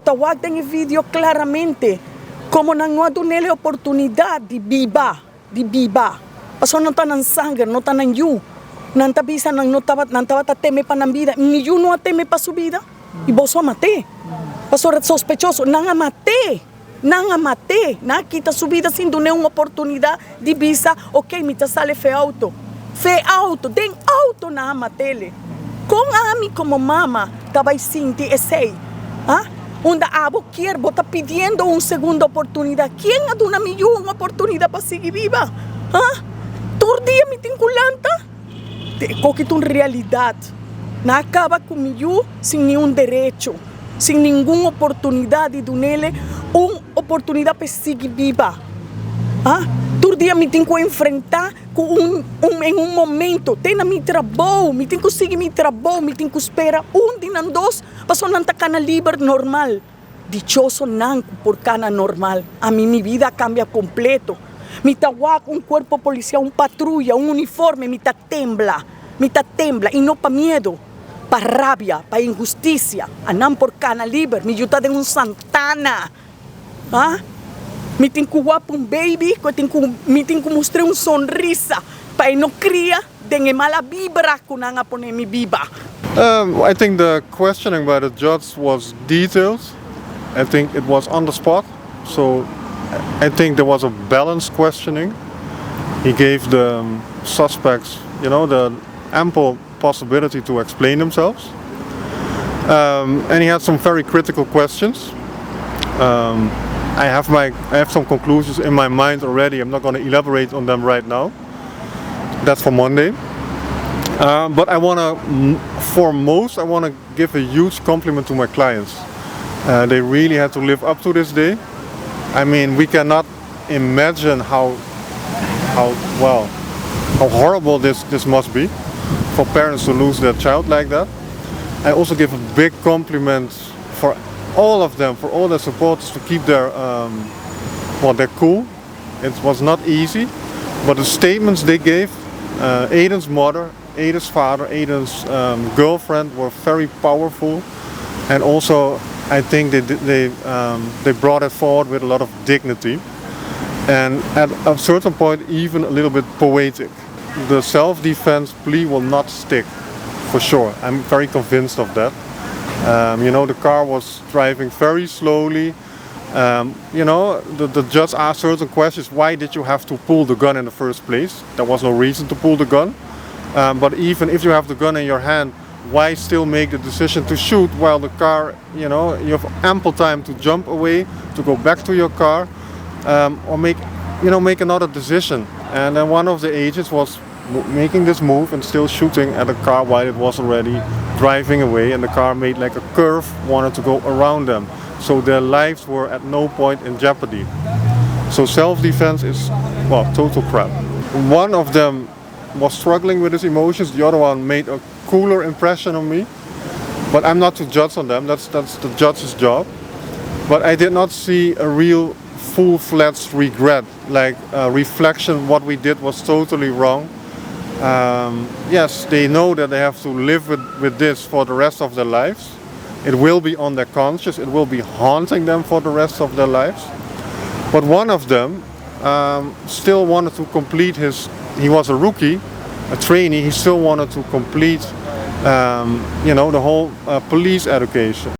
Botawag ng video claramente como nang no adunele oportunidad di biba. Paso no tanan sangre, no tanan yu. Nantabisa nang nantabat ateme pa ng vida. Ni yu no ateme pa su vida. Y Boso mate. Paso sospechoso, nangamate. Nakita su vida sin dune una oportunidad di visa. Ok, mita sale fe auto, den auto na amatele. Kung ami como mama, tabay sinti esay. Unda abo quiere, bota pidiendo una segunda oportunidad. ¿Quién aduna mi yu una oportunidad para seguir viva? Tordía mi tinculanta. Coquito una realidad. Na acaba con mi yu sin ni un derecho, sin ninguna oportunidad de dunele una oportunidad para seguir viva. Tordía me tenho que enfrentar com em um momento. Tem na mi trabalho, me tenho que seguir mi trabalho, me tenho que esperar dinan dos, paso nanta cana libre normal. Dichoso nan por cana normal. A mí mi vida cambia completo. Mi tawak un cuerpo policial, un patrulla, un uniforme, mi ta tembla y no pa miedo, pa rabia, pa injusticia. Anan por cana libre, mi yuta de un Santana. Me tenho que guapo um baby, me tenho que mostrar uma sonrisa para não criar de mala vibra quando anga pone mi viva. I think the questioning by the judge was detailed. I think it was on the spot. So I think there was a balanced questioning. He gave the suspects, the ample possibility to explain themselves. And he had some very critical questions. I have some conclusions in my mind already. I'm not going to elaborate on them right now. That's for Monday. But I want to give a huge compliment to my clients. They really had to live up to this day. I mean, we cannot imagine how horrible this must be for parents to lose their child like that. I also give a big compliment for all of them, for all their supporters, to keep their cool. It was not easy, but the statements they gave, Ayden's mother, Ayden's father, Ayden's girlfriend, were very powerful, and also I think they brought it forward with a lot of dignity, and at a certain point even a little bit poetic. The self-defense plea will not stick, for sure. I'm very convinced of that. The car was driving very slowly. The judge asked certain questions. Why did you have to pull the gun in the first place? There was no reason to pull the gun. But even if you have the gun in your hand, why still make the decision to shoot while the car, you have ample time to jump away, to go back to your car, or make another decision. And then one of the agents was making this move and still shooting at the car while it was already driving away, and the car made like a curve, wanted to go around them. So their lives were at no point in jeopardy. So self-defense is, total crap. One of them was struggling with his emotions, the other one made a cooler impression on me. But I'm not to judge on them, that's the judge's job. But I did not see a real full-fledged regret, like a reflection what we did was totally wrong. Yes, they know that they have to live with this for the rest of their lives. It will be on their conscience, it will be haunting them for the rest of their lives. But one of them still wanted to complete he was a rookie, a trainee, he still wanted to complete the whole police education.